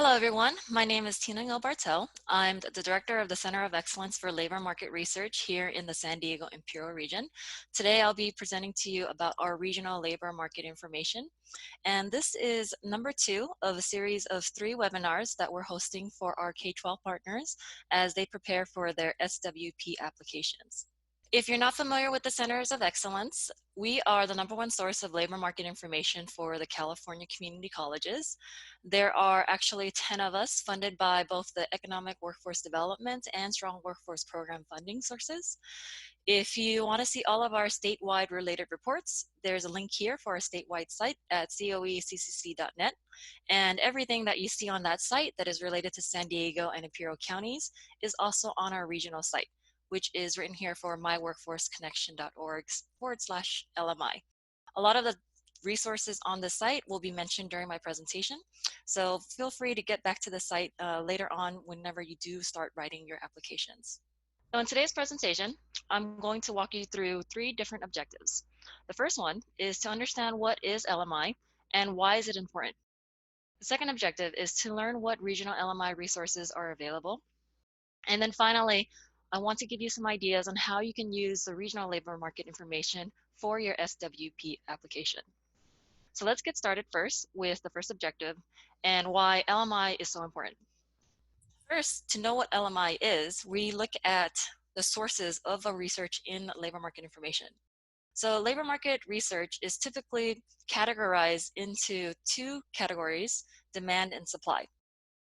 Hello, everyone. My name is Tina Bartel. I'm the Director of the Center of Excellence for Labor Market Research here in the San Diego Imperial region. Today, I'll be presenting to you about our regional labor market information. And this is number 2 of a series of 3 webinars that we're hosting for our K-12 partners as they prepare for their SWP applications. If you're not familiar with the Centers of Excellence, we are the #1 source of labor market information for the California community colleges. There are actually 10 of us funded by both the Economic Workforce Development and Strong Workforce Program funding sources. If you want to see all of our statewide related reports, there's a link here for our statewide site at coeccc.net. And everything that you see on that site that is related to San Diego and Imperial counties is also on our regional site, which is written here for myworkforceconnection.org/LMI. A lot of the resources on the site will be mentioned during my presentation, so feel free to get back to the site later on whenever you do start writing your applications. So in today's presentation, I'm going to walk you through 3 different objectives. The first one is to understand what is LMI and why is it important. The second objective is to learn what regional LMI resources are available. And then finally, I want to give you some ideas on how you can use the regional labor market information for your SWP application. So let's get started first with the first objective and why LMI is so important. First, to know what LMI is, we look at the sources of a research in labor market information. So labor market research is typically categorized into 2 categories, demand and supply.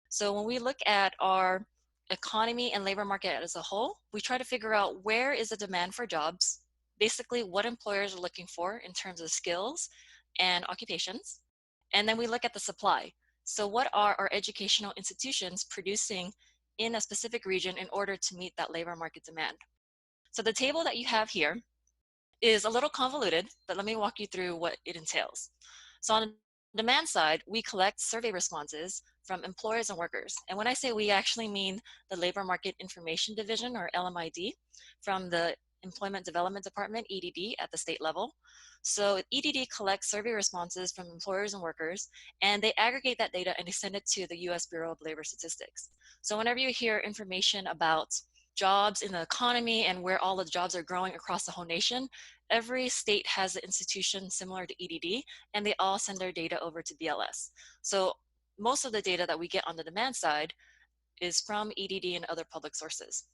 So when we look at our economy and labor market as a whole, we try to figure out where is the demand for jobs, basically what employers are looking for in terms of skills and occupations. And then we look at the supply. So what are our educational institutions producing in a specific region in order to meet that labor market demand? So the table that you have here is a little convoluted, but let me walk you through what it entails. So on the demand side, we collect survey responses from employers and workers. And when I say we, actually mean the Labor Market Information Division, or LMID, from the Employment Development Department, EDD, at the state level. So EDD collects survey responses from employers and workers, and they aggregate that data and they send it to the US Bureau of Labor Statistics. So whenever you hear information about jobs in the economy and where all the jobs are growing across the whole nation, every state has an institution similar to EDD, and they all send their data over to BLS. So most of the data that we get on the demand side is from EDD and other public sources.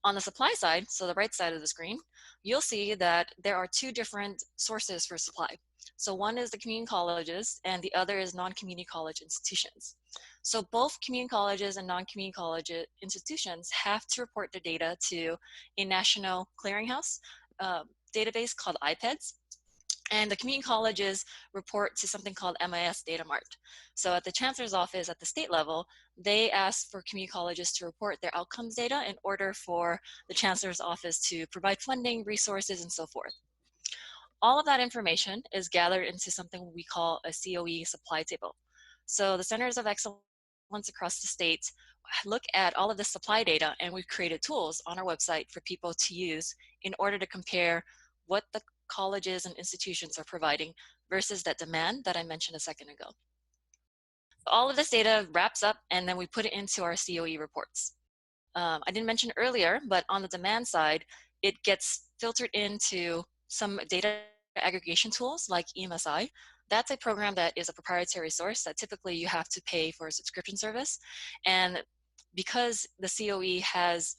On the supply side, so the right side of the screen, you'll see that there are 2 different sources for supply. So one is the community colleges and the other is non-community college institutions. So both community colleges and non-community college institutions have to report their data to a national clearinghouse database called IPEDS. And the community colleges report to something called MIS Data Mart. So at the chancellor's office at the state level, they ask for community colleges to report their outcomes data in order for the chancellor's office to provide funding, resources, and so forth. All of that information is gathered into something we call a COE supply table. So the Centers of Excellence across the state look at all of the supply data, and we've created tools on our website for people to use in order to compare what the colleges and institutions are providing versus that demand that I mentioned a second ago. All of this data wraps up, and then we put it into our COE reports. I didn't mention earlier, but on the demand side, it gets filtered into some data aggregation tools like EMSI. That's a program that is a proprietary source that typically you have to pay for a subscription service. And because the COE has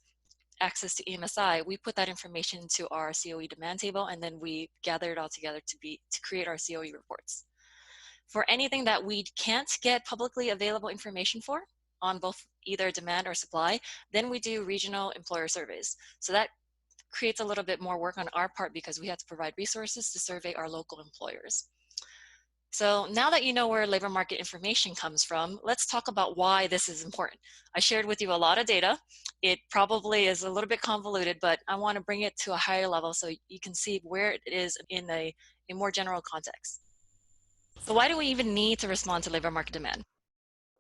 access to EMSI, we put that information into our COE demand table, and then we gather it all together to create our COE reports. For anything that we can't get publicly available information for on both either demand or supply, then we do regional employer surveys. So that creates a little bit more work on our part because we have to provide resources to survey our local employers. So now that you know where labor market information comes from, let's talk about why this is important. I shared with you a lot of data. It probably is a little bit convoluted, but I want to bring it to a higher level so you can see where it is in a more general context. So why do we even need to respond to labor market demand?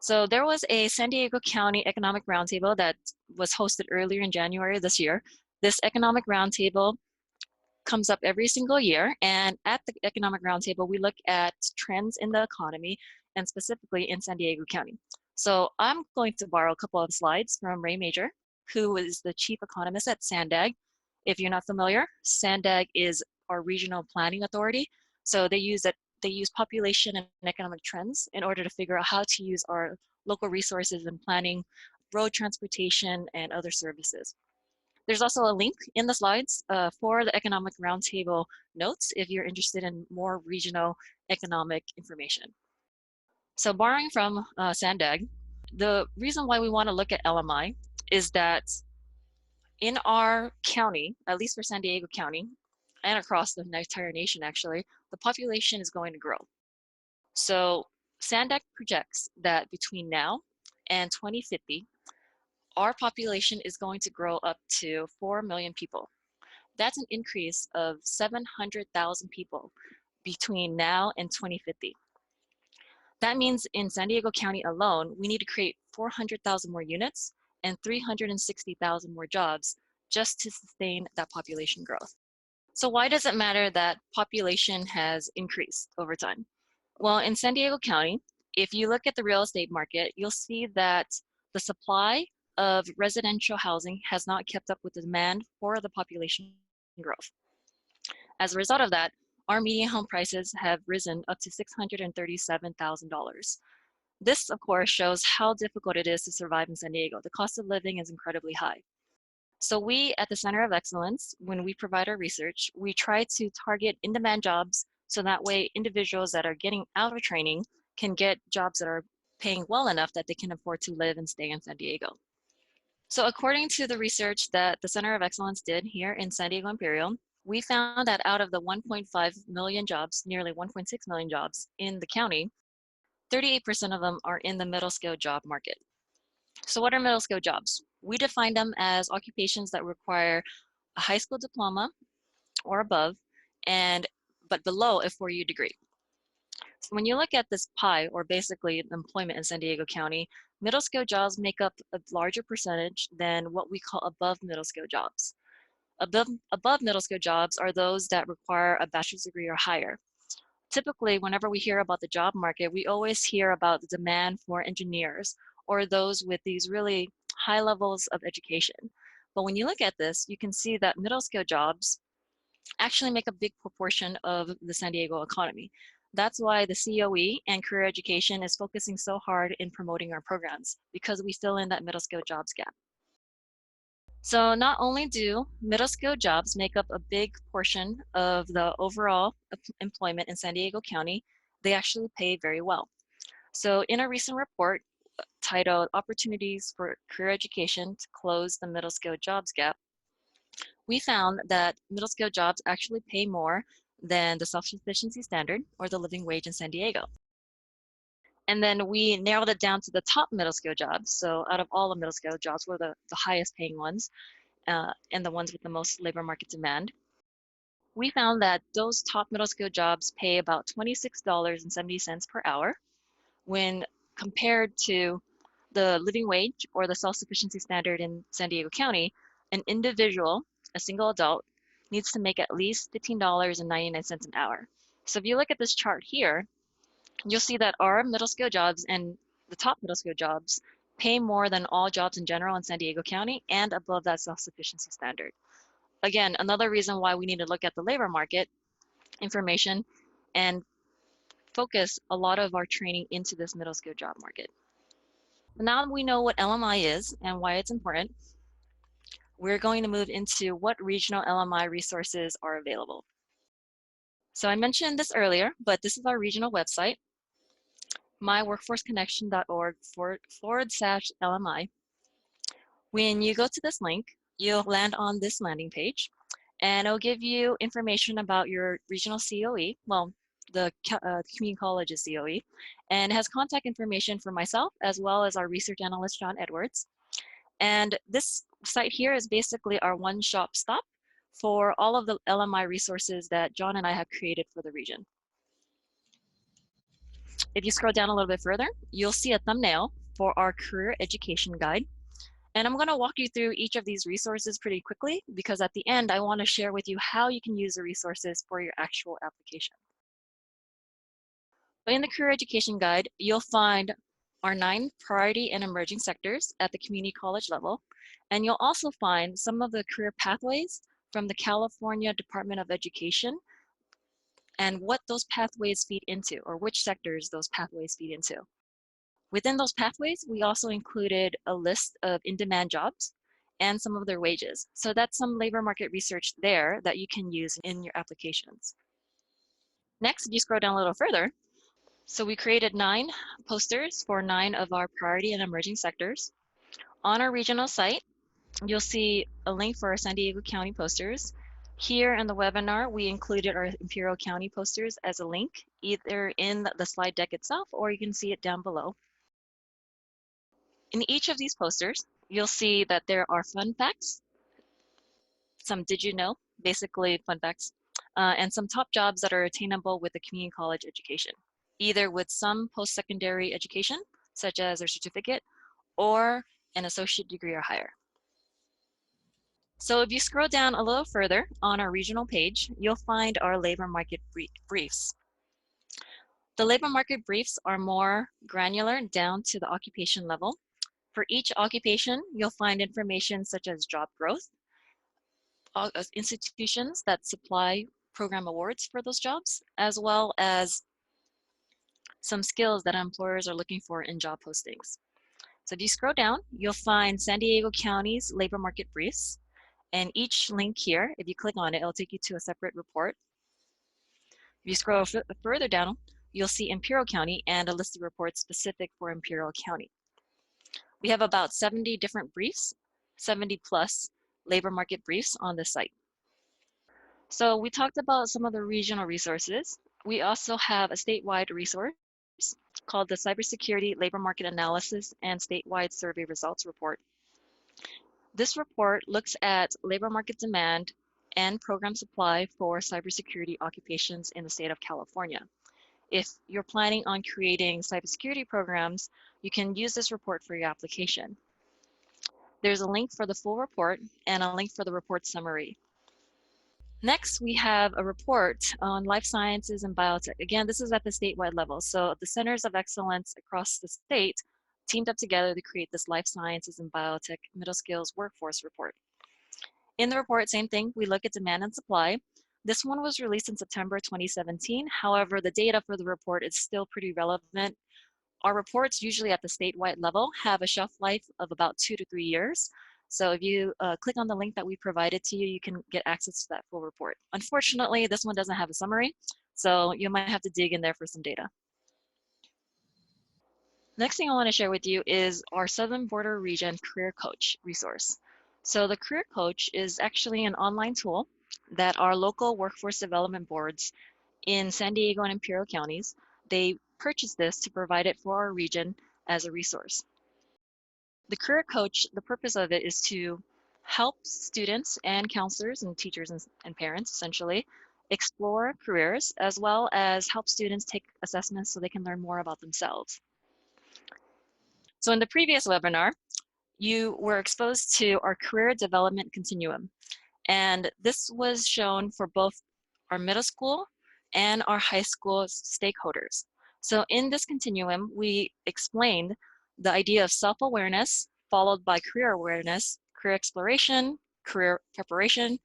So there was a San Diego County Economic Roundtable that was hosted earlier in January this year. This Economic Roundtable comes up every single year, and at the Economic Roundtable, we look at trends in the economy and specifically in San Diego County. So I'm going to borrow a couple of slides from Ray Major, who is the chief economist at SANDAG. If you're not familiar, SANDAG is our regional planning authority. So they use population and economic trends in order to figure out how to use our local resources in planning road transportation and other services. There's also a link in the slides for the economic roundtable notes if you're interested in more regional economic information. So borrowing from SANDAG, the reason why we want to look at LMI is that in our county, at least for San Diego County, and across the entire nation actually, the population is going to grow. So SANDAG projects that between now and 2050, our population is going to grow up to 4 million people. That's an increase of 700,000 people between now and 2050. That means in San Diego County alone, we need to create 400,000 more units and 360,000 more jobs just to sustain that population growth. So why does it matter that population has increased over time? Well, in San Diego County, if you look at the real estate market, you'll see that the supply of residential housing has not kept up with the demand for the population growth. As a result of that, our median home prices have risen up to $637,000. This, of course, shows how difficult it is to survive in San Diego. The cost of living is incredibly high. So we at the Center of Excellence, when we provide our research, we try to target in-demand jobs so that way individuals that are getting out of training can get jobs that are paying well enough that they can afford to live and stay in San Diego. So according to the research that the Center of Excellence did here in San Diego Imperial, we found that out of the 1.5 million jobs, nearly 1.6 million jobs in the county, 38% of them are in the middle skill job market. So what are middle skill jobs? We define them as occupations that require a high school diploma or above, but below a 4-year degree. So when you look at this pie, or basically employment in San Diego County, middle skill jobs make up a larger percentage than what we call above middle skill jobs. Above middle skill jobs are those that require a bachelor's degree or higher. Typically, whenever we hear about the job market, we always hear about the demand for engineers or those with these really high levels of education. But when you look at this, you can see that middle skill jobs actually make a big proportion of the San Diego economy. That's why the COE and career education is focusing so hard in promoting our programs, because we fill in that middle skill jobs gap. So not only do middle skill jobs make up a big portion of the overall employment in San Diego County, they actually pay very well. So in a recent report titled Opportunities for Career Education to Close the Middle Skill Jobs Gap, we found that middle skill jobs actually pay more than the self-sufficiency standard or the living wage in San Diego. And then we narrowed it down to the top middle skill jobs. So out of all the middle skill jobs, we're the highest paying ones and the ones with the most labor market demand. We found that those top middle skill jobs pay about $26.70 per hour when compared to the living wage or the self-sufficiency standard in San Diego County. An individual, a single adult, needs to make at least $15.99 an hour. So if you look at this chart here, you'll see that our middle skill jobs and the top middle skill jobs pay more than all jobs in general in San Diego County and above that self-sufficiency standard. Again, another reason why we need to look at the labor market information and focus a lot of our training into this middle skill job market. Now we know what LMI is and why it's important, we're going to move into what regional LMI resources are available. So I mentioned this earlier, but this is our regional website, myworkforceconnection.org/LMI. When you go to this link, you'll land on this landing page, and it'll give you information about your regional COE, well, the community college's COE, and it has contact information for myself as well as our research analyst, John Edwards. And this site here is basically our one-stop stop for all of the LMI resources that John and I have created for the region. If you scroll down a little bit further, you'll see a thumbnail for our career education guide. And I'm going to walk you through each of these resources pretty quickly because at the end, I want to share with you how you can use the resources for your actual application. In the career education guide, you'll find our 9 priority and emerging sectors at the community college level, and you'll also find some of the career pathways from the California Department of Education and what those pathways feed into, or which sectors those pathways feed into. Within those pathways, we also included a list of in-demand jobs and some of their wages. So that's some labor market research there that you can use in your applications. Next, if you scroll down a little further, so we created 9 posters for 9 of our priority and emerging sectors. On our regional site, you'll see a link for our San Diego County posters. Here in the webinar, we included our Imperial County posters as a link, either in the slide deck itself, or you can see it down below. In each of these posters, you'll see that there are fun facts, some did you know, basically fun facts, and some top jobs that are attainable with a community college education, either with some post-secondary education, such as their certificate, or an associate degree or higher. So if you scroll down a little further on our regional page, you'll find our labor market briefs. The labor market briefs are more granular down to the occupation level. For each occupation, you'll find information such as job growth, institutions that supply program awards for those jobs, as well as some skills that employers are looking for in job postings. So if you scroll down, you'll find San Diego County's labor market briefs. And each link here, if you click on it, it'll take you to a separate report. If you scroll further down, you'll see Imperial County and a list of reports specific for Imperial County. We have about 70 different briefs, 70 plus labor market briefs on the site. So we talked about some of the regional resources. We also have a statewide resource called the Cybersecurity Labor Market Analysis and Statewide Survey Results Report. This report looks at labor market demand and program supply for cybersecurity occupations in the state of California. If you're planning on creating cybersecurity programs, you can use this report for your application. There's a link for the full report and a link for the report summary. Next, we have a report on life sciences and biotech. Again, this is at the statewide level. So the centers of excellence across the state teamed up together to create this life sciences and biotech middle skills workforce report. In the report, same thing, we look at demand and supply. This one was released in September 2017. However, the data for the report is still pretty relevant. Our reports, usually at the statewide level, have a shelf life of about 2 to 3 years. So if you click on the link that we provided to you, you can get access to that full report. Unfortunately, this one doesn't have a summary, so you might have to dig in there for some data. Next thing I want to share with you is our Southern Border Region Career Coach resource. So the Career Coach is actually an online tool that our local workforce development boards in San Diego and Imperial counties, they purchased this to provide it for our region as a resource. The Career Coach, the purpose of it is to help students and counselors and teachers and parents essentially explore careers, as well as help students take assessments so they can learn more about themselves. So in the previous webinar, you were exposed to our career development continuum. And this was shown for both our middle school and our high school stakeholders. So in this continuum, we explained the idea of self-awareness, followed by career awareness, career exploration, career preparation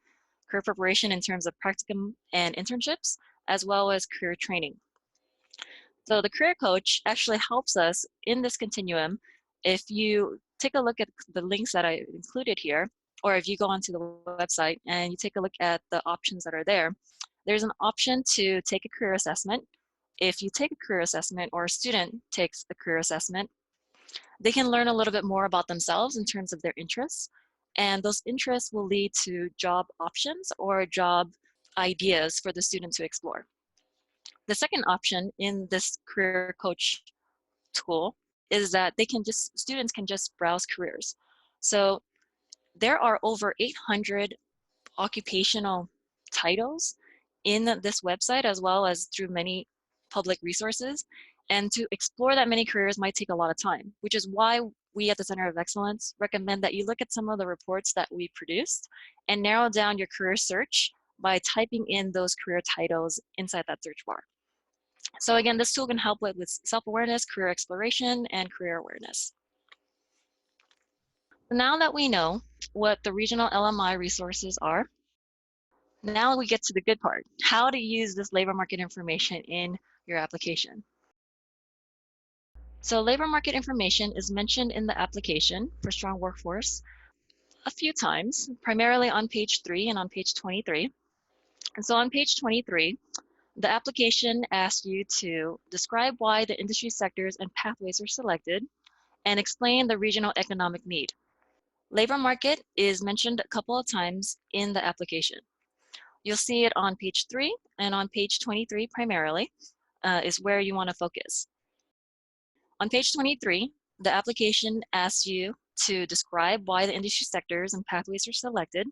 in terms of practicum and internships, as well as career training. So the Career Coach actually helps us in this continuum. If you take a look at the links that I included here, or if you go onto the website and you take a look at the options that are there, there's an option to take a career assessment. If you take a career assessment or a student takes a career assessment, they can learn a little bit more about themselves in terms of their interests. And those interests will lead to job options or job ideas for the student to explore. The second option in this Career Coach tool is that students can just browse careers. So there are over 800 occupational titles in this website, as well as through many public resources. And to explore that many careers might take a lot of time, which is why we at the Center of Excellence recommend that you look at some of the reports that we produced and narrow down your career search by typing in those career titles inside that search bar. So again, this tool can help with self-awareness, career exploration, and career awareness. Now that we know what the regional LMI resources are, now we get to the good part, how to use this labor market information in your application. So labor market information is mentioned in the application for Strong Workforce a few times, primarily on page 3 and on page 23. And so on page 23, the application asks you to describe why the industry sectors and pathways are selected and explain the regional economic need. Labor market is mentioned a couple of times in the application. You'll see it on page 3 and on page 23 primarily is where you want to focus. On page 23, the application asks you to describe why the industry sectors and pathways are selected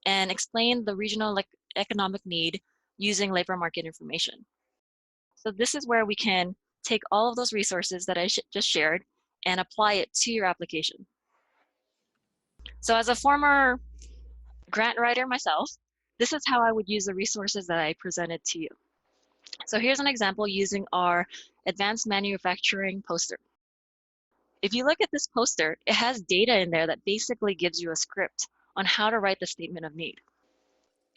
and explain the regional economic need using labor market information. So this is where we can take all of those resources that I just shared and apply it to your application. So as a former grant writer myself, this is how I would use the resources that I presented to you. So here's an example using our advanced manufacturing poster. If you look at this poster, it has data in there that basically gives you a script on how to write the statement of need.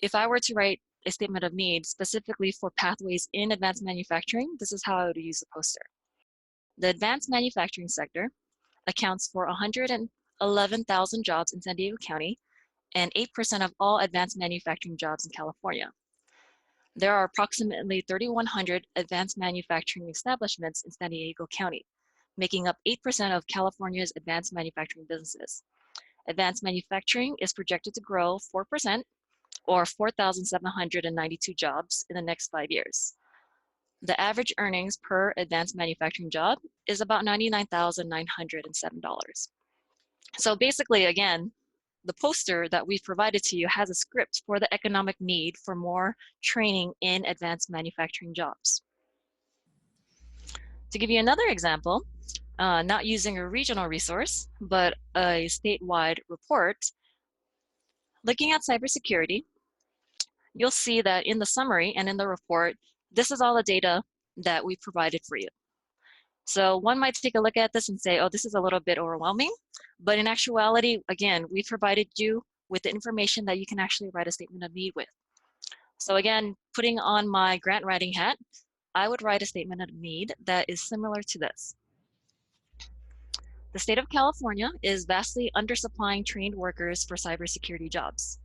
If I were to write a statement of need specifically for pathways in advanced manufacturing, this is how I would use the poster. The advanced manufacturing sector accounts for 111,000 jobs in San Diego County and 8% of all advanced manufacturing jobs in California. There are approximately 3,100 advanced manufacturing establishments in San Diego County, making up 8% of California's advanced manufacturing businesses. Advanced manufacturing is projected to grow 4%, or 4,792 jobs in the next 5 years. The average earnings per advanced manufacturing job is about $99,907. So basically, again, the poster that we've provided to you has a script for the economic need for more training in advanced manufacturing jobs. To give you another example, not using a regional resource, but a statewide report, looking at cybersecurity, you'll see that in the summary and in the report, this is all the data that we provided for you. So one might take a look at this and say, oh, this is a little bit overwhelming. But in actuality, again, we provided you with the information that you can actually write a statement of need with. So again, putting on my grant writing hat, I would write a statement of need that is similar to this. The state of California is vastly undersupplying trained workers for cybersecurity jobs.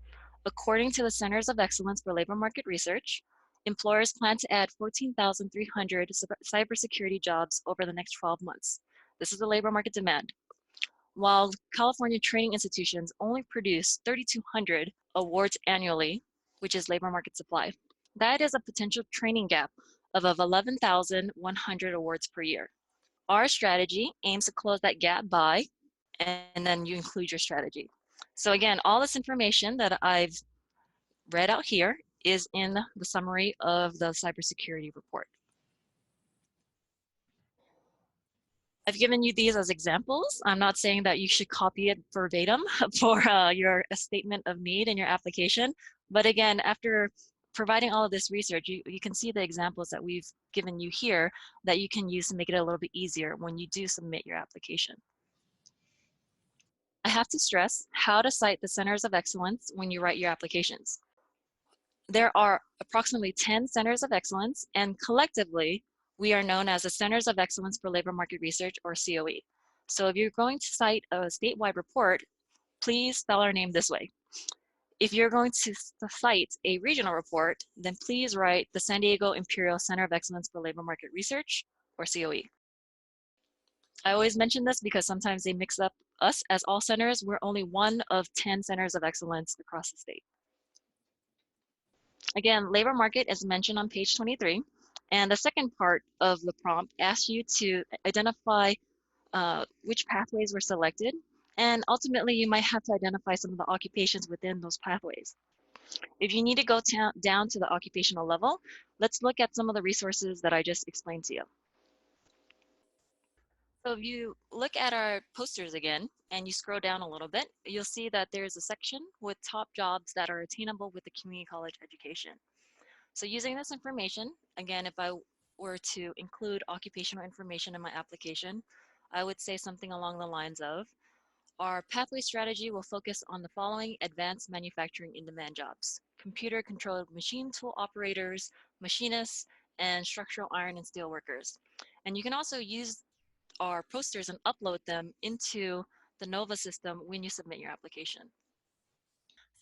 According to the Centers of Excellence for Labor Market Research, employers plan to add 14,300 cybersecurity jobs over the next 12 months. This is the labor market demand. While California training institutions only produce 3,200 awards annually, which is labor market supply. That is a potential training gap of 11,100 awards per year. Our strategy aims to close that gap by, and then you include your strategy. So again, all this information that I've read out here is in the summary of the cybersecurity report. I've given you these as examples. I'm not saying that you should copy it verbatim for your statement of need in your application. But again, after providing all of this research, you can see the examples that we've given you here that you can use to make it a little bit easier when you do submit your application. I have to stress how to cite the Centers of Excellence when you write your applications. There are approximately 10 Centers of Excellence, and collectively, we are known as the Centers of Excellence for Labor Market Research, or COE. So if you're going to cite a statewide report, please spell our name this way. If you're going to cite a regional report, then please write the San Diego Imperial Center of Excellence for Labor Market Research, or COE. I always mention this because sometimes they mix up us as all centers. We're only one of 10 centers of excellence across the state. Again, labor market is mentioned on page 23. And the second part of the prompt asks you to identify which pathways were selected. And ultimately, you might have to identify some of the occupations within those pathways. If you need to go down to the occupational level, let's look at some of the resources that I just explained to you. So if you look at our posters again, and you scroll down a little bit, you'll see that there's a section with top jobs that are attainable with a community college education. So using this information, again, if I were to include occupational information in my application, I would say something along the lines of, our pathway strategy will focus on the following advanced manufacturing in-demand jobs: computer-controlled machine tool operators, machinists, and structural iron and steel workers. And you can also use our posters and upload them into the NOVA system when you submit your application.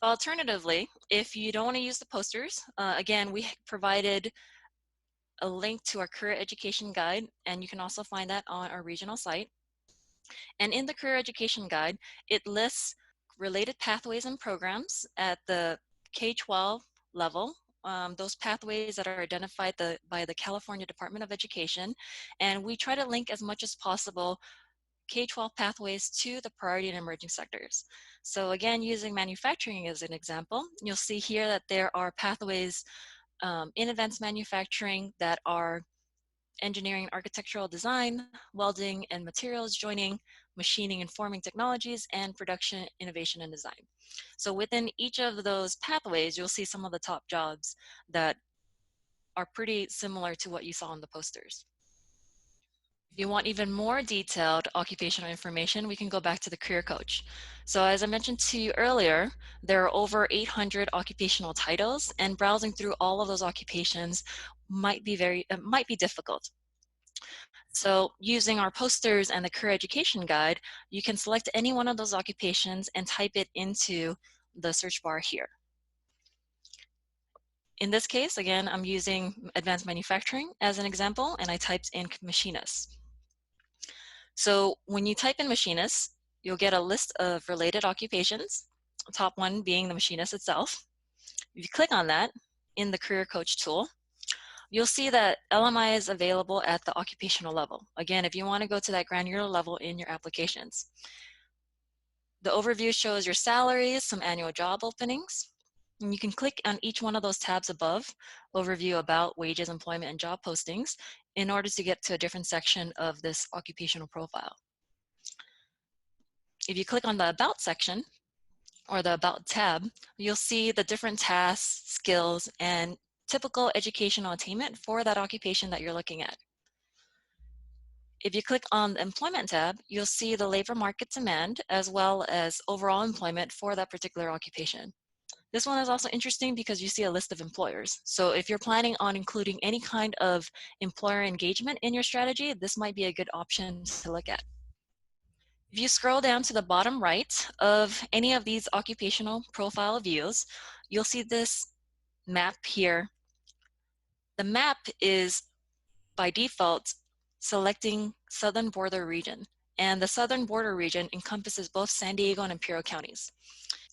Alternatively, if you don't want to use the posters, again, we provided a link to our career education guide, and you can also find that on our regional site. And in the career education guide, it lists related pathways and programs at the K-12 level, those pathways that are identified by the California Department of Education. And we try to link as much as possible K-12 pathways to the priority and emerging sectors. So again, using manufacturing as an example, you'll see here that there are pathways in advanced manufacturing that are engineering and architectural design, welding and materials joining, machining and forming technologies, and production, innovation, and design. So within each of those pathways, you'll see some of the top jobs that are pretty similar to what you saw on the posters. If you want even more detailed occupational information, we can go back to the career coach. So as I mentioned to you earlier, there are over 800 occupational titles, and browsing through all of those occupations might be difficult. So using our posters and the career education guide, you can select any one of those occupations and type it into the search bar here. In this case, again, I'm using advanced manufacturing as an example, and I typed in machinist. So when you type in machinist, you'll get a list of related occupations, top one being the machinist itself. If you click on that in the career coach tool, you'll see that LMI is available at the occupational level. Again, if you want to go to that granular level in your applications. The overview shows your salaries, some annual job openings, and you can click on each one of those tabs above, overview, about, wages, employment, and job postings, in order to get to a different section of this occupational profile. If you click on the About section, or the About tab, you'll see the different tasks, skills, and typical educational attainment for that occupation that you're looking at. If you click on the Employment tab, you'll see the labor market demand as well as overall employment for that particular occupation. This one is also interesting because you see a list of employers. So if you're planning on including any kind of employer engagement in your strategy, this might be a good option to look at. If you scroll down to the bottom right of any of these occupational profile views, you'll see this map here. The map is by default selecting Southern Border Region, and the Southern Border Region encompasses both San Diego and Imperial counties.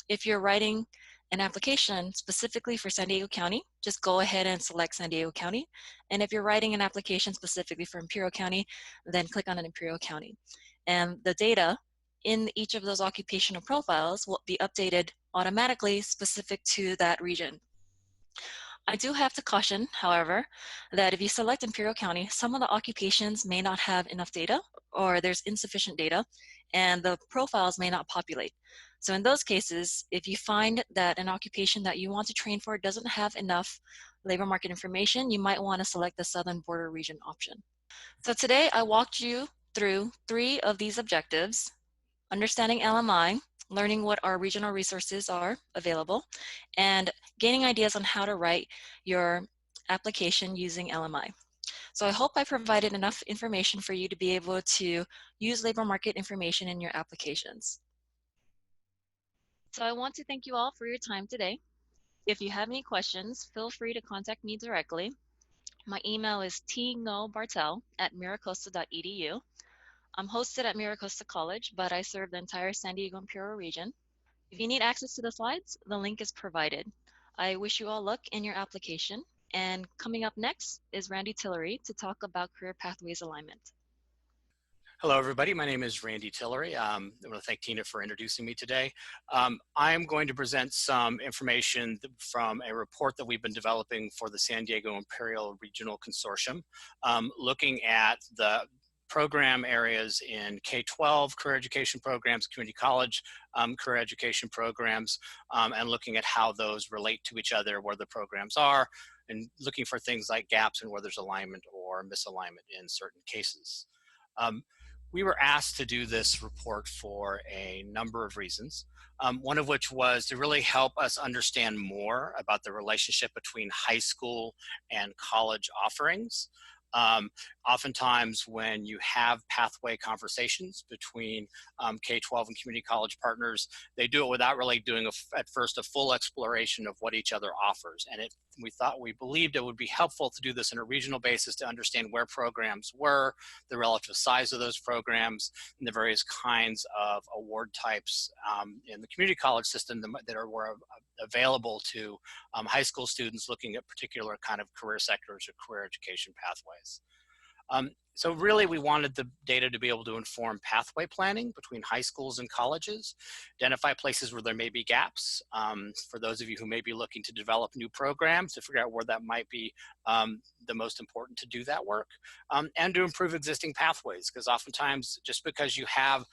If you're writing an application specifically for San Diego County, just go ahead and select San Diego County. And if you're writing an application specifically for Imperial County, then click on an Imperial County. And the data in each of those occupational profiles will be updated automatically specific to that region. I do have to caution, however, that if you select Imperial County, some of the occupations may not have enough data, or there's insufficient data, and the profiles may not populate. So in those cases, if you find that an occupation that you want to train for doesn't have enough labor market information, you might want to select the Southern Border Region option. So today I walked you through 3 of these objectives: understanding LMI, learning what our regional resources are available, and gaining ideas on how to write your application using LMI. So I hope I provided enough information for you to be able to use labor market information in your applications. So I want to thank you all for your time today. If you have any questions, feel free to contact me directly. My email is tnobartel@miracosta.edu. I'm hosted at Miracosta College, but I serve the entire San Diego Imperial region. If you need access to the slides, the link is provided. I wish you all luck in your application. And coming up next is Randy Tillery to talk about career pathways alignment. Hello, everybody. My name is Randy Tillery. I want to thank Tina for introducing me today. I'm going to present some information from a report that we've been developing for the San Diego Imperial Regional Consortium, looking at the program areas in K-12 career education programs, community college career education programs, and looking at how those relate to each other, where the programs are, and looking for things like gaps and where there's alignment or misalignment in certain cases. Um, we were asked to do this report for a number of reasons, one of which was to really help us understand more about the relationship between high school and college offerings. Um, Oftentimes when you have pathway conversations between K-12 and community college partners, they do it without really doing at first a full exploration of what each other offers. And we believed it would be helpful to do this on a regional basis to understand where programs were, the relative size of those programs, and the various kinds of award types in the community college system that were available to high school students looking at particular kind of career sectors or career education pathways. So really, we wanted the data to be able to inform pathway planning between high schools and colleges, identify places where there may be gaps, for those of you who may be looking to develop new programs, to figure out where that might be the most important to do that work, and to improve existing pathways, because oftentimes just because you have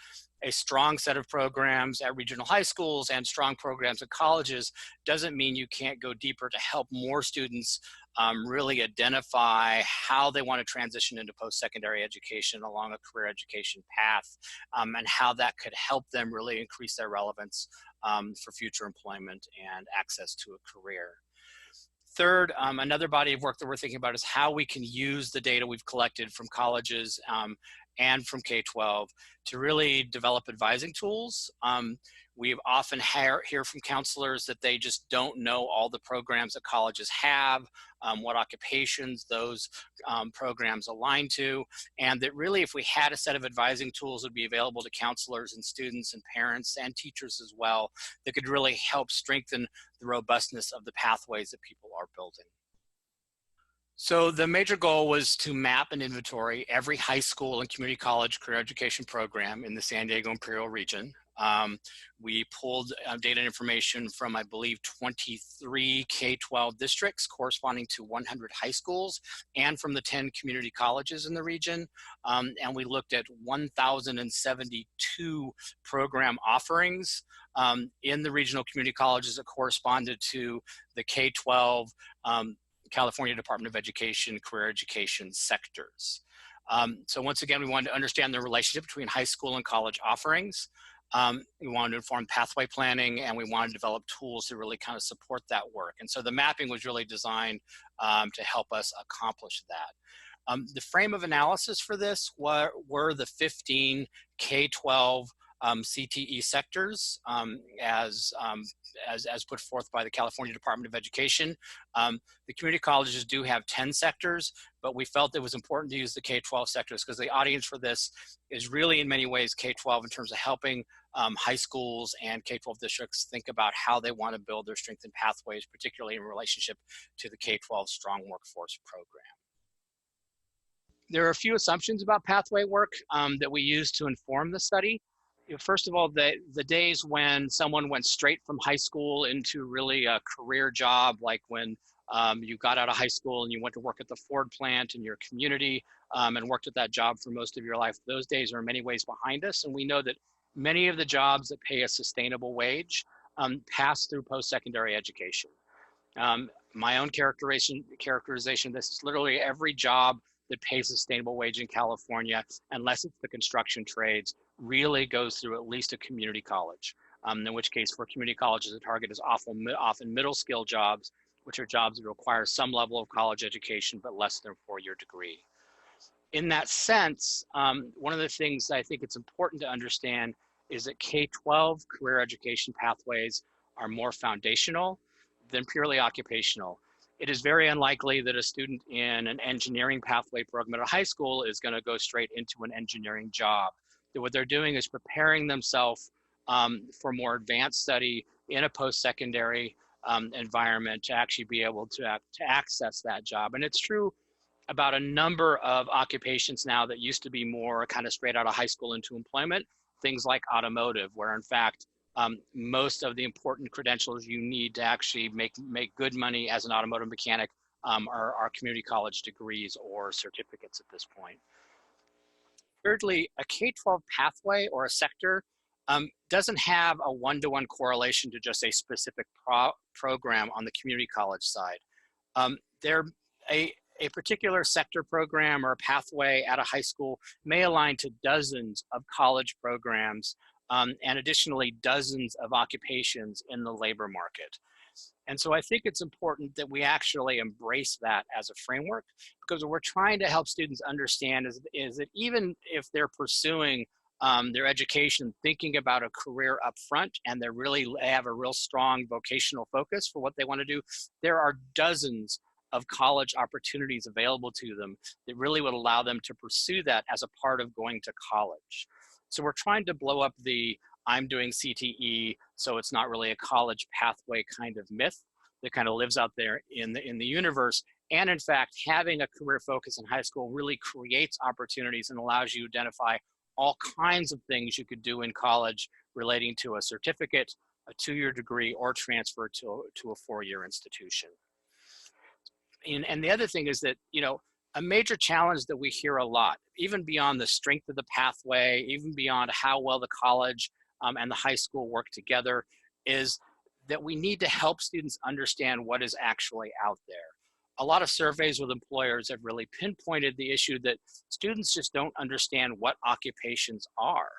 a strong set of programs at regional high schools and strong programs at colleges doesn't mean you can't go deeper to help more students really identify how they want to transition into post-secondary education along a career education path, and how that could help them really increase their relevance for future employment and access to a career. Third, another body of work that we're thinking about is how we can use the data we've collected from colleges and from K-12 to really develop advising tools. We often hear from counselors that they just don't know all the programs that colleges have, what occupations those programs align to, and that really if we had a set of advising tools that would be available to counselors and students and parents and teachers as well, that could really help strengthen the robustness of the pathways that people are building. So the major goal was to map and inventory every high school and community college career education program in the San Diego Imperial region. We pulled data and information from, I believe, 23 K-12 districts corresponding to 100 high schools and from the 10 community colleges in the region. And we looked at 1,072 program offerings in the regional community colleges that corresponded to the K-12 California Department of Education career education sectors. So once again, we wanted to understand the relationship between high school and college offerings. We wanted to inform pathway planning, and we wanted to develop tools to really kind of support that work. And so the mapping was really designed to help us accomplish that. The frame of analysis for this were the 15 K-12 CTE sectors as put forth by the California Department of Education. The community colleges do have 10 sectors, but we felt it was important to use the K-12 sectors because the audience for this is really in many ways K-12 in terms of helping high schools and K-12 districts think about how they want to build their strengthened pathways, particularly in relationship to the K-12 Strong Workforce Program. There are a few assumptions about pathway work that we use to inform the study. First of all, the days when someone went straight from high school into really a career job, like when you got out of high school and you went to work at the Ford plant in your community and worked at that job for most of your life, those days are in many ways behind us. And we know that many of the jobs that pay a sustainable wage pass through post-secondary education. My own characterization, this is literally every job that pays a sustainable wage in California, unless it's the construction trades, really goes through at least a community college. In which case, for community colleges, the target is often middle skill jobs, which are jobs that require some level of college education, but less than a four-year degree. In that sense, one of the things I think it's important to understand is that K-12 career education pathways are more foundational than purely occupational. It is very unlikely that a student in an engineering pathway program at a high school is going to go straight into an engineering job. What they're doing is preparing themselves for more advanced study in a post-secondary environment to actually be able to access that job. And it's true about a number of occupations now that used to be more kind of straight out of high school into employment, things like automotive, where in fact, most of the important credentials you need to actually make good money as an automotive mechanic are community college degrees or certificates at this point. Thirdly, a K-12 pathway or a sector doesn't have a one-to-one correlation to just a specific program on the community college side. there a particular sector program or a pathway at a high school may align to dozens of college programs, and additionally dozens of occupations in the labor market. And so I think it's important that we actually embrace that as a framework, because what we're trying to help students understand is that even if they're pursuing their education, thinking about a career up front, and they have a real strong vocational focus for what they want to do, there are dozens of college opportunities available to them that really would allow them to pursue that as a part of going to college. So we're trying to blow up the I'm doing CTE, so it's not really a college pathway kind of myth that kind of lives out there in the universe. And in fact, having a career focus in high school really creates opportunities and allows you to identify all kinds of things you could do in college relating to a certificate, a 2-year degree, or transfer to a 4-year institution. And the other thing is that, a major challenge that we hear a lot, even beyond the strength of the pathway, even beyond how well the college and the high school work together, is that we need to help students understand what is actually out there. A lot of surveys with employers have really pinpointed the issue that students just don't understand what occupations are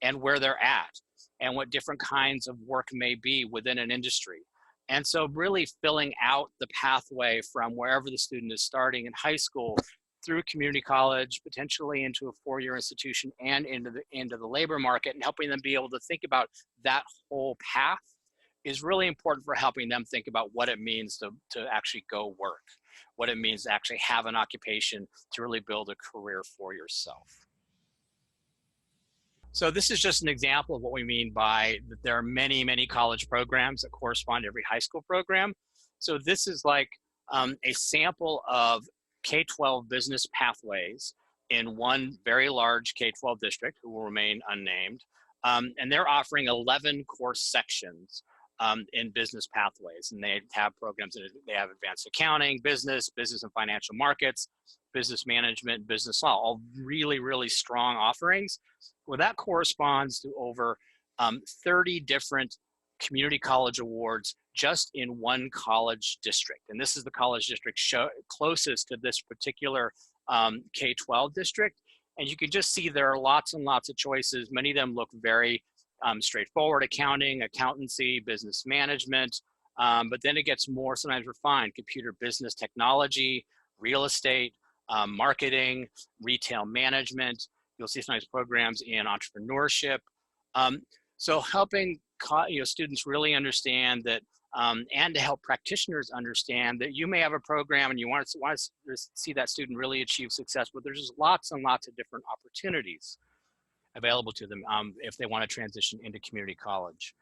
and where they're at and what different kinds of work may be within an industry. And so really filling out the pathway from wherever the student is starting in high school through community college, potentially into a 4-year institution and into the labor market, and helping them be able to think about that whole path is really important for helping them think about what it means to actually go work, what it means to actually have an occupation, to really build a career for yourself. So this is just an example of what we mean by that there are many, many college programs that correspond to every high school program. So this is like a sample of K-12 business pathways in one very large K-12 district who will remain unnamed. And they're offering 11 course sections in business pathways. And they have programs, they have advanced accounting, business and financial markets, business management, business law, all really, really strong offerings. Well, that corresponds to over 30 different community college awards just in one college district. And this is the college district closest to this particular K-12 district. And you can just see there are lots and lots of choices. Many of them look very straightforward: accounting, accountancy, business management. But then it gets more sometimes refined: computer business technology, real estate, marketing, retail management. You'll see sometimes programs in entrepreneurship. So helping students really understand that, and to help practitioners understand that you may have a program and you want to see that student really achieve success, but there's just lots and lots of different opportunities available to them if they want to transition into community college.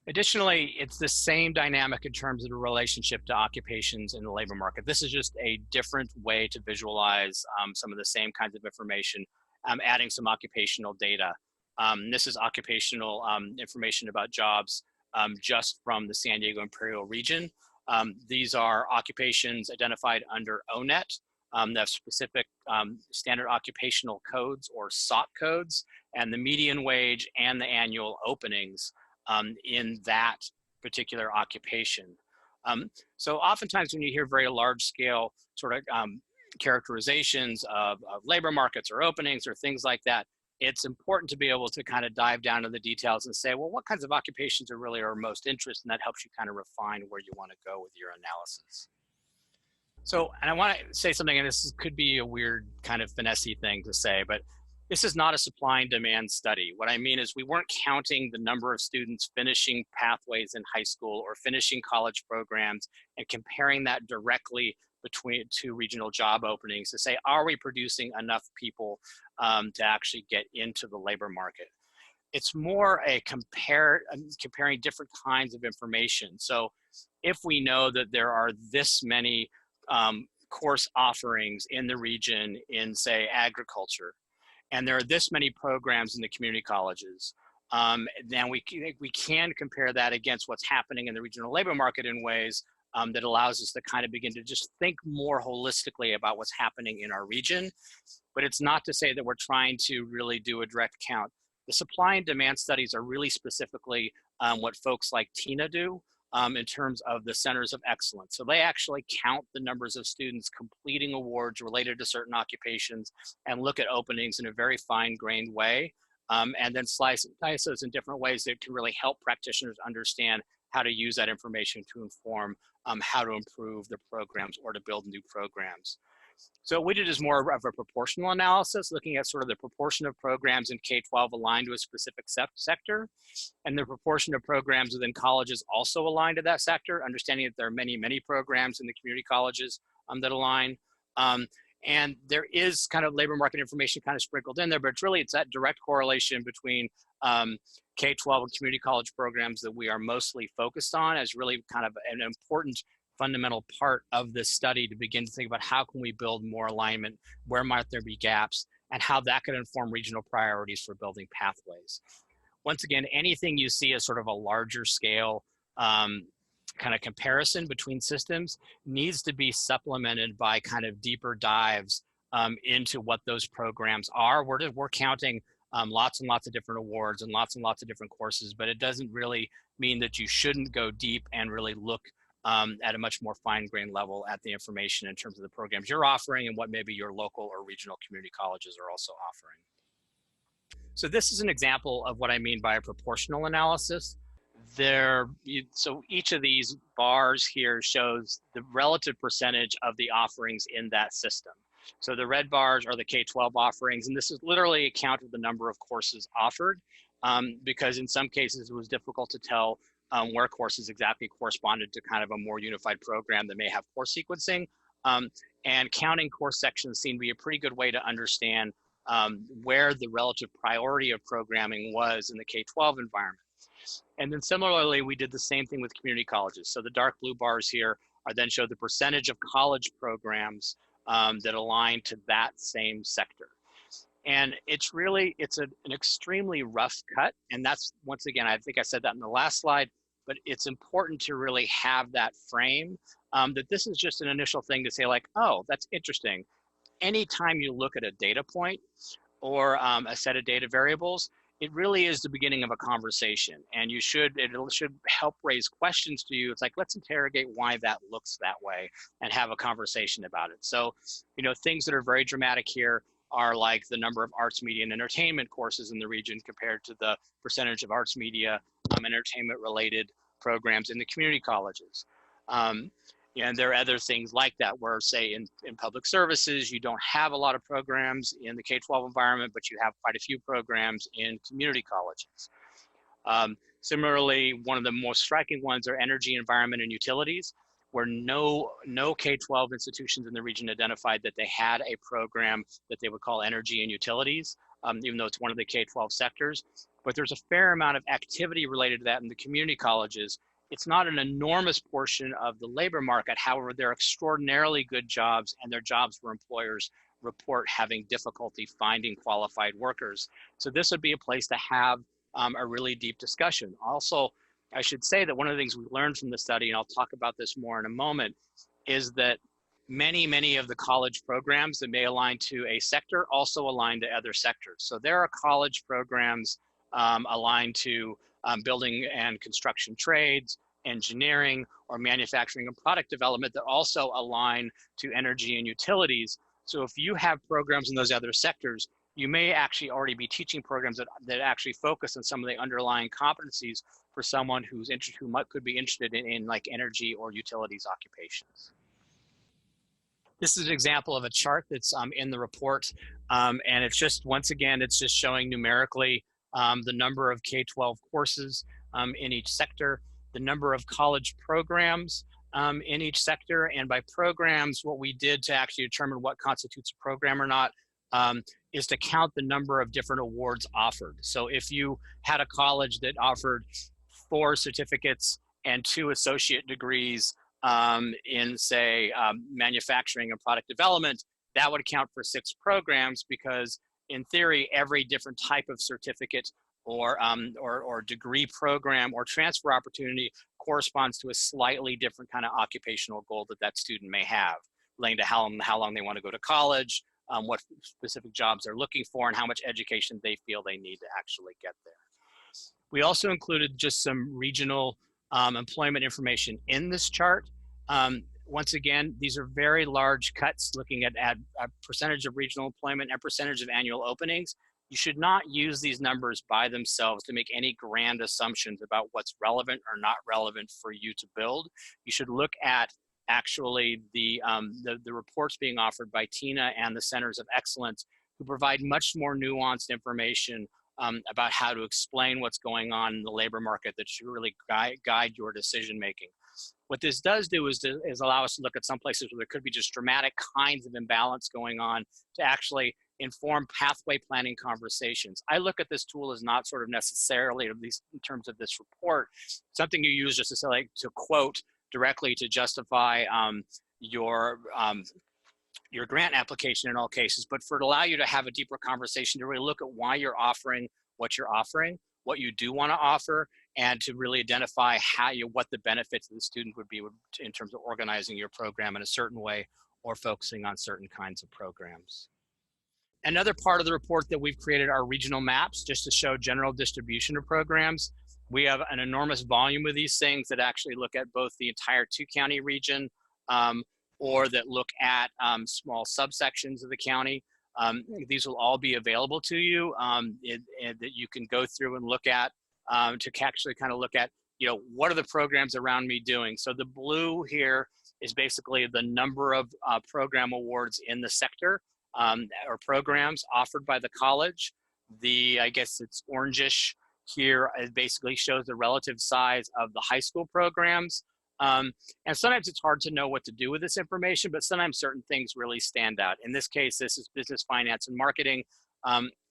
Additionally, it's the same dynamic in terms of the relationship to occupations in the labor market. This is just a different way to visualize some of the same kinds of information, adding some occupational data. This is occupational information about jobs just from the San Diego Imperial region. These are occupations identified under ONET. They have specific standard occupational codes, or SOT codes, and the median wage and the annual openings in that particular occupation. So oftentimes when you hear very large scale sort of characterizations of labor markets or openings or things like that, it's important to be able to kind of dive down to the details and say, well, what kinds of occupations are really our most interest? And that helps you kind of refine where you want to go with your analysis. So, and I want to say something, and this could be a weird kind of finessey thing to say, but this is not a supply and demand study. What I mean is we weren't counting the number of students finishing pathways in high school or finishing college programs and comparing that directly between two regional job openings to say, are we producing enough people to actually get into the labor market? It's more a comparing different kinds of information. So if we know that there are this many course offerings in the region in, say, agriculture, and there are this many programs in the community colleges, then we can compare that against what's happening in the regional labor market in ways that allows us to kind of begin to just think more holistically about what's happening in our region. But it's not to say that we're trying to really do a direct count. The supply and demand studies are really specifically what folks like Tina do. in terms of the centers of excellence. So they actually count the numbers of students completing awards related to certain occupations and look at openings in a very fine-grained way, and then slice and dice those in different ways that can really help practitioners understand how to use that information to inform how to improve the programs or to build new programs. So what we did is more of a proportional analysis, looking at sort of the proportion of programs in K-12 aligned to a specific sector, and the proportion of programs within colleges also aligned to that sector, understanding that there are many, many programs in the community colleges that align. And there is kind of labor market information kind of sprinkled in there, but it's that direct correlation between K-12 and community college programs that we are mostly focused on as really kind of an important fundamental part of this study to begin to think about how can we build more alignment, where might there be gaps, and how that could inform regional priorities for building pathways. Once again, anything you see as sort of a larger scale kind of comparison between systems needs to be supplemented by kind of deeper dives into what those programs are. We're counting lots and lots of different awards and lots of different courses, but it doesn't really mean that you shouldn't go deep and really look at a much more fine-grained level at the information in terms of the programs you're offering and what maybe your local or regional community colleges are also offering. So this is an example of what I mean by a proportional analysis. So each of these bars here shows the relative percentage of the offerings in that system. So the red bars are the K-12 offerings, and this is literally a count of the number of courses offered, because in some cases it was difficult to tell where courses exactly corresponded to kind of a more unified program that may have course sequencing. And counting course sections seemed to be a pretty good way to understand where the relative priority of programming was in the K-12 environment. And then similarly, we did the same thing with community colleges. So the dark blue bars here are then show the percentage of college programs that align to that same sector. And it's an extremely rough cut. And that's, once again, I think I said that in the last slide, but it's important to really have that frame, that this is just an initial thing to say like, oh, that's interesting. Anytime you look at a data point or a set of data variables, it really is the beginning of a conversation, and it should help raise questions to you. It's like, let's interrogate why that looks that way and have a conversation about it. So, things that are very dramatic here are like the number of arts, media, and entertainment courses in the region compared to the percentage of arts, media, entertainment related programs in the community colleges. And there are other things like that where, say, in public services, you don't have a lot of programs in the K-12 environment, but you have quite a few programs in community colleges. Similarly, one of the most striking ones are energy, environment, and utilities, where no K-12 institutions in the region identified that they had a program that they would call energy and utilities, even though it's one of the K-12 sectors. But there's a fair amount of activity related to that in the community colleges. It's not an enormous portion of the labor market. However, they're extraordinarily good jobs, and they're jobs where employers report having difficulty finding qualified workers. So this would be a place to have a really deep discussion. Also, I should say that one of the things we learned from the study, and I'll talk about this more in a moment, is that many of the college programs that may align to a sector also align to other sectors. So there are college programs aligned to building and construction trades, engineering, or manufacturing and product development that also align to energy and utilities. So if you have programs in those other sectors, you may actually already be teaching programs that actually focus on some of the underlying competencies for someone who could be interested in like energy or utilities occupations. This is an example of a chart that's in the report, and it's just, once again, it's just showing numerically the number of K-12 courses in each sector, the number of college programs in each sector, and by programs, what we did to actually determine what constitutes a program or not is to count the number of different awards offered. So if you had a college that offered 4 certificates and 2 associate degrees in, say, manufacturing and product development, that would account for 6 programs, because in theory, every different type of certificate or degree program or transfer opportunity corresponds to a slightly different kind of occupational goal that student may have, relating to how long they want to go to college, what specific jobs they're looking for, and how much education they feel they need to actually get there. We also included just some regional employment information in this chart. Once again, these are very large cuts looking at a percentage of regional employment and percentage of annual openings. You should not use these numbers by themselves to make any grand assumptions about what's relevant or not relevant for you to build. You should look at actually the reports being offered by Tina and the Centers of Excellence, who provide much more nuanced information about how to explain what's going on in the labor market that should really guide your decision making. What this does do is allow us to look at some places where there could be just dramatic kinds of imbalance going on to actually inform pathway planning conversations. I look at this tool as not sort of necessarily, at least in terms of this report, something you use just to say, like, to quote directly to justify your grant application in all cases, but for to allow you to have a deeper conversation, to really look at why you're offering what you're offering, what you do want to offer, and to really identify what the benefits of the student would be in terms of organizing your program in a certain way or focusing on certain kinds of programs. Another part of the report that we've created are regional maps, just to show general distribution of programs. We have an enormous volume of these things that actually look at both the entire two-county region or that look at small subsections of the county. These will all be available to you that you can go through and look at to actually kind of look at, what are the programs around me doing? So the blue here is basically the number of program awards in the sector or programs offered by the college. I guess it's orangish here, it basically shows the relative size of the high school programs. And sometimes it's hard to know what to do with this information, but sometimes certain things really stand out. In this case, this is business, finance, and marketing.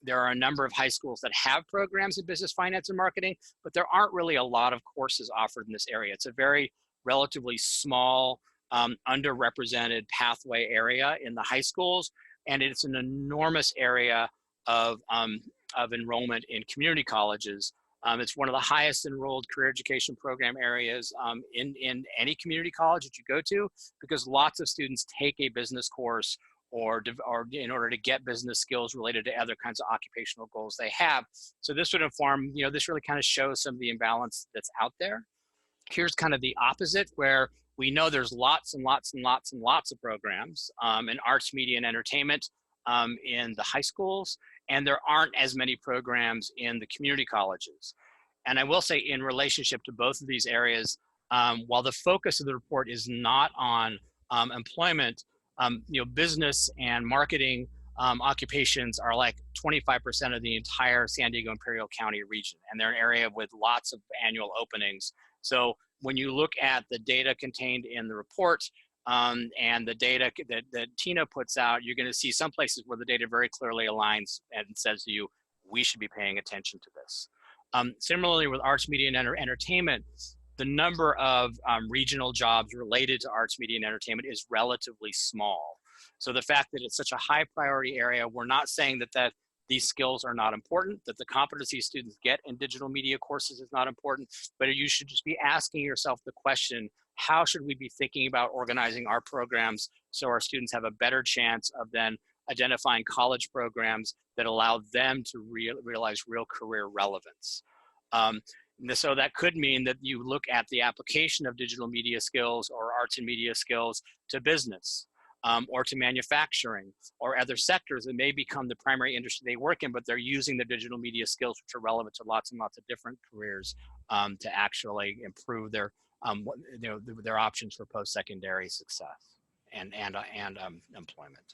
There are a number of high schools that have programs in business, finance, and marketing, but there aren't really a lot of courses offered in this area. It's a very relatively small, underrepresented pathway area in the high schools, and it's an enormous area of enrollment in community colleges. It's one of the highest enrolled career education program areas in any community college that you go to, because lots of students take a business course or in order to get business skills related to other kinds of occupational goals they have. So this would inform, this really kind of shows some of the imbalance that's out there. Here's kind of the opposite, where we know there's lots and lots and lots and lots of programs in arts, media, and entertainment in the high schools, and there aren't as many programs in the community colleges. And I will say, in relationship to both of these areas, while the focus of the report is not on employment, business and marketing occupations are like 25% of the entire San Diego Imperial County region, and they're an area with lots of annual openings. So when you look at the data contained in the report and the data that Tina puts out, you're going to see some places where the data very clearly aligns and says to you, we should be paying attention to this. Similarly, with arts, media, and entertainment, the number of regional jobs related to arts, media, and entertainment is relatively small. So the fact that it's such a high priority area, we're not saying that these skills are not important, that the competency students get in digital media courses is not important, but you should just be asking yourself the question, how should we be thinking about organizing our programs so our students have a better chance of then identifying college programs that allow them to realize real career relevance. So that could mean that you look at the application of digital media skills or arts and media skills to business or to manufacturing or other sectors that may become the primary industry they work in, but they're using the digital media skills, which are relevant to lots and lots of different careers to actually improve their options for post-secondary success and employment.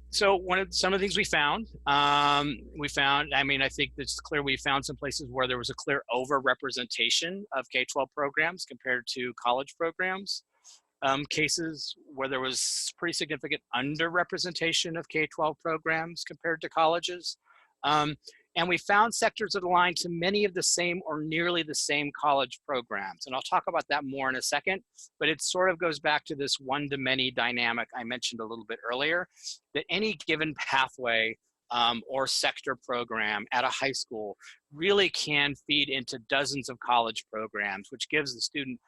So some of the things we found, I think it's clear we found some places where there was a clear over-representation of K-12 programs compared to college programs. Cases where there was pretty significant under-representation of K-12 programs compared to colleges. And we found sectors that align to many of the same or nearly the same college programs. And I'll talk about that more in a second, but it sort of goes back to this one-to-many dynamic I mentioned a little bit earlier, that any given pathway or sector program at a high school really can feed into dozens of college programs, which gives the student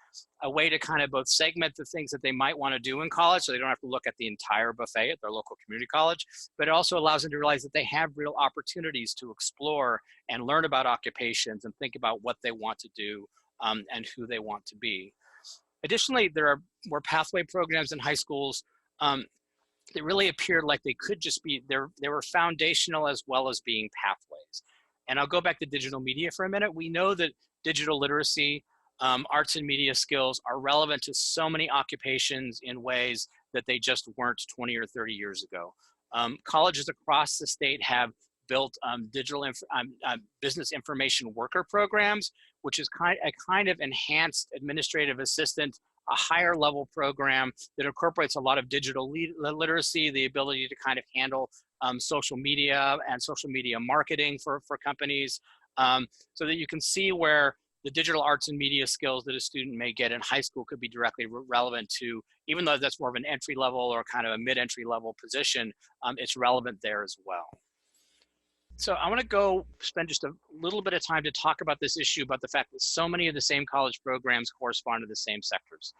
a way to kind of both segment the things that they might want to do in college so they don't have to look at the entire buffet at their local community college, but it also allows them to realize that they have real opportunities to explore and learn about occupations and think about what they want to do and who they want to be. Additionally, there were pathway programs in high schools that really appeared like they could just be, they were foundational as well as being pathways. And I'll go back to digital media for a minute. We know that digital literacy, arts and media skills are relevant to so many occupations in ways that they just weren't 20 or 30 years ago. Colleges across the state have built business information worker programs, which is a kind of enhanced administrative assistant, a higher level program that incorporates a lot of digital literacy, the ability to kind of handle social media and social media marketing for companies, so that you can see where the digital arts and media skills that a student may get in high school could be directly relevant to, even though that's more of an entry level or kind of a mid-entry level position, it's relevant there as well. So I want to go spend just a little bit of time to talk about this issue, about the fact that so many of the same college programs correspond to the same sectors.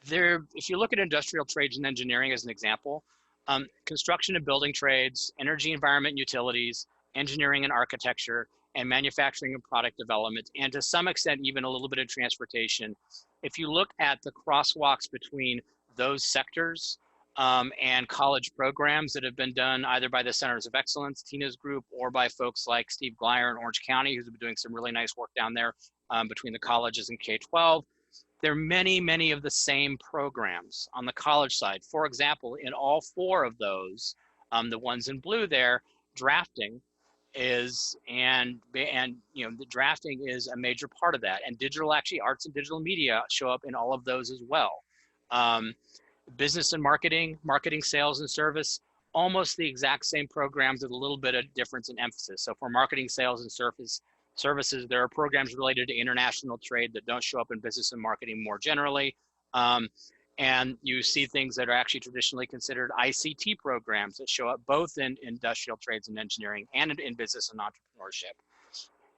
If you look at industrial trades and engineering as an example, construction and building trades, energy, environment, and utilities, engineering and architecture, and manufacturing and product development, and to some extent, even a little bit of transportation. If you look at the crosswalks between those sectors and college programs that have been done either by the Centers of Excellence, Tina's group, or by folks like Steve Glyer in Orange County, who's been doing some really nice work down there between the colleges and K-12, there are many, many of the same programs on the college side. For example, in all four of those, the ones in blue there, drafting is, and you know, the drafting is a major part of that. And digital, actually, arts and digital media show up in all of those as well. Business and marketing, sales and service, almost the exact same programs with a little bit of difference in emphasis. So for marketing, sales, and services, there are programs related to international trade that don't show up in business and marketing more generally. And you see things that are actually traditionally considered ICT programs that show up both in industrial trades and engineering and in business and entrepreneurship.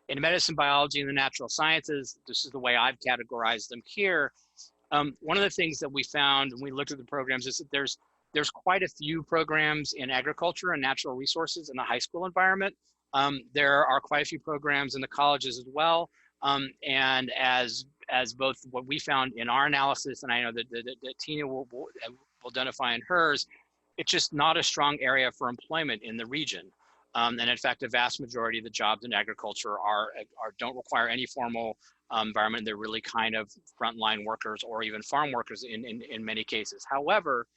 In medicine, biology, and the natural sciences, this is the way I've categorized them here. One of the things that we found when we looked at the programs is that there's quite a few programs in agriculture and natural resources in the high school environment. There are quite a few programs in the colleges as well. And as both what we found in our analysis, and I know that Tina will identify in hers, it's just not a strong area for employment in the region. And in fact, the vast majority of the jobs in agriculture don't require any formal environment. They're really kind of frontline workers or even farm workers in many cases. However,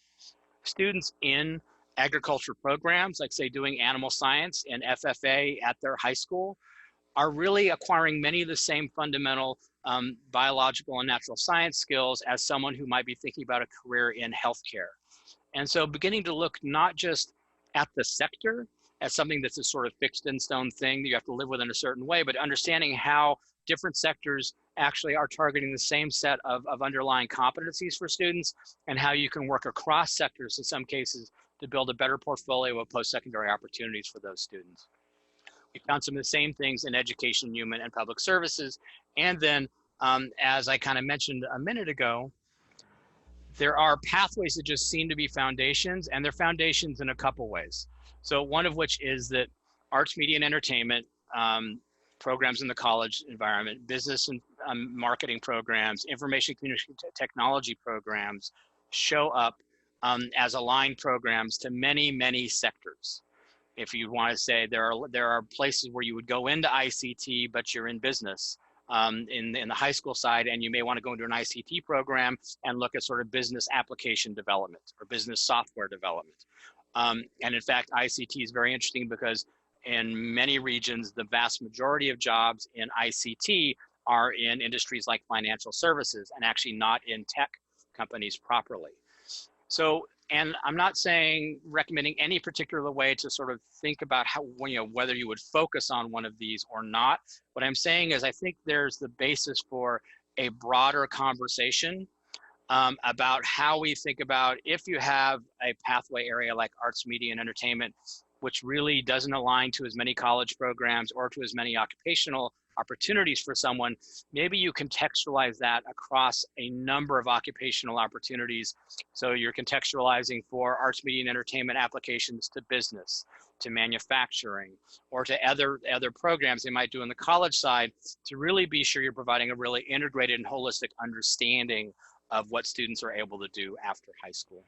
students in agriculture programs, like say doing animal science and FFA at their high school, are really acquiring many of the same fundamental biological and natural science skills as someone who might be thinking about a career in healthcare. And so beginning to look not just at the sector as something that's a sort of fixed in stone thing that you have to live with in a certain way, but understanding how different sectors actually are targeting the same set of underlying competencies for students, and how you can work across sectors in some cases to build a better portfolio of post-secondary opportunities for those students. We found some of the same things in education, human, and public services. And then, as I kind of mentioned a minute ago, there are pathways that just seem to be foundations, and they're foundations in a couple ways. So one of which is that arts, media, and entertainment programs in the college environment, business and marketing programs, information communication technology programs show up as aligned programs to many, many sectors. If you want to say there are places where you would go into ICT, but you're in business in the high school side, and you may want to go into an ICT program and look at sort of business application development or business software development. And in fact, ICT is very interesting because in many regions, the vast majority of jobs in ICT are in industries like financial services and actually not in tech companies properly. So, and I'm not recommending any particular way to sort of think about how, whether you would focus on one of these or not. What I'm saying is I think there's the basis for a broader conversation about how we think about, if you have a pathway area like arts, media, and entertainment which really doesn't align to as many college programs or to as many occupational opportunities for someone, maybe you contextualize that across a number of occupational opportunities. So you're contextualizing for arts, media, and entertainment applications to business, to manufacturing, or to other programs they might do on the college side, to really be sure you're providing a really integrated and holistic understanding of what students are able to do after high school.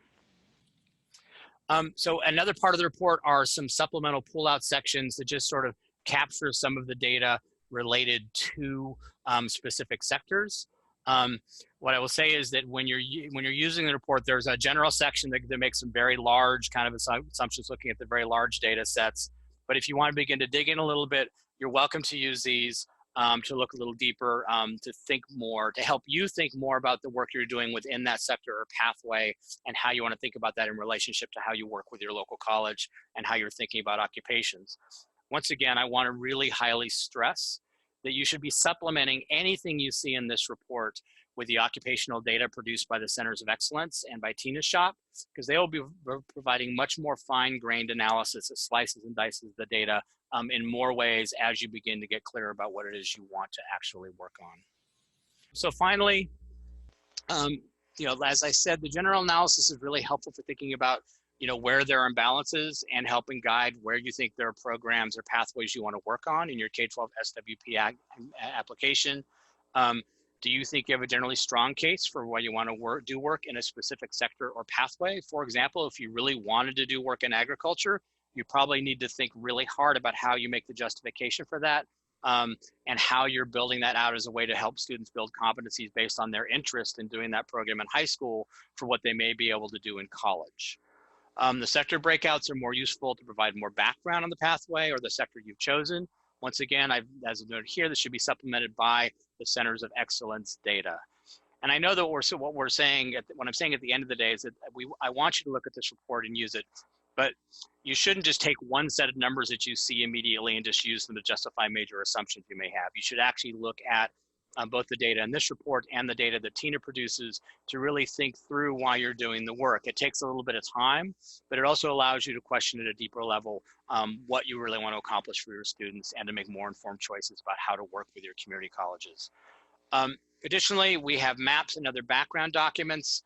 So another part of the report are some supplemental pullout sections that just sort of capture some of the data related to specific sectors. What I will say is that when you're using the report, there's a general section that makes some very large kind of assumptions looking at the very large data sets. But if you want to begin to dig in a little bit, you're welcome to use these to look a little deeper, to think more, to help you think more about the work you're doing within that sector or pathway, and how you want to think about that in relationship to how you work with your local college and how you're thinking about occupations. Once again, I want to really highly stress that you should be supplementing anything you see in this report with the occupational data produced by the Centers of Excellence and by Tina's shop, because they will be providing much more fine-grained analysis that slices and dices the data in more ways as you begin to get clear about what it is you want to actually work on. So finally, as I said, the general analysis is really helpful for thinking about where there are imbalances and helping guide where you think there are programs or pathways you want to work on in your K-12 SWP application. Do you think you have a generally strong case for why you want to do work in a specific sector or pathway? For example, if you really wanted to do work in agriculture, you probably need to think really hard about how you make the justification for that, and how you're building that out as a way to help students build competencies based on their interest in doing that program in high school for what they may be able to do in college. The sector breakouts are more useful to provide more background on the pathway or the sector you've chosen. Once again, as noted here, this should be supplemented by the Centers of Excellence data. And I know that what I'm saying at the end of the day is that I want you to look at this report and use it, but you shouldn't just take one set of numbers that you see immediately and just use them to justify major assumptions you may have. You should actually look at both the data in this report and the data that Tina produces to really think through why you're doing the work. It takes a little bit of time, but it also allows you to question at a deeper level what you really want to accomplish for your students and to make more informed choices about how to work with your community colleges. Additionally, we have maps and other background documents.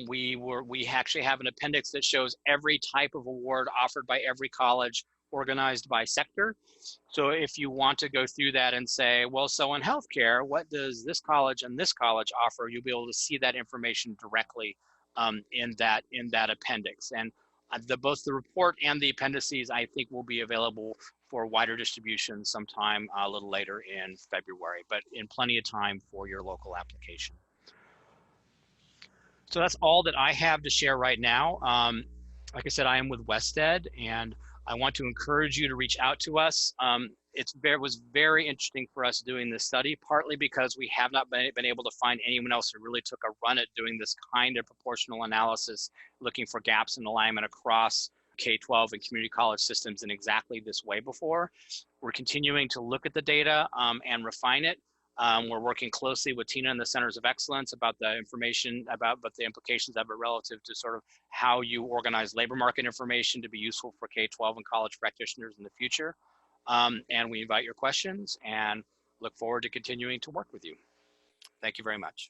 We actually have an appendix that shows every type of award offered by every college, organized by sector. So if you want to go through that and say, well, so in healthcare, what does this college and this college offer? You'll be able to see that information directly in that appendix. And both the report and the appendices, I think, will be available for wider distribution sometime a little later in February, but in plenty of time for your local application. So that's all that I have to share right now. Like I said, I am with WestEd, and I want to encourage you to reach out to us. It was very interesting for us doing this study, partly because we have not been able to find anyone else who really took a run at doing this kind of proportional analysis, looking for gaps in alignment across K-12 and community college systems in exactly this way before. We're continuing to look at the data and refine it. We're working closely with Tina and the Centers of Excellence about the information, about the implications of it relative to sort of how you organize labor market information to be useful for K-12 and college practitioners in the future. And we invite your questions and look forward to continuing to work with you. Thank you very much.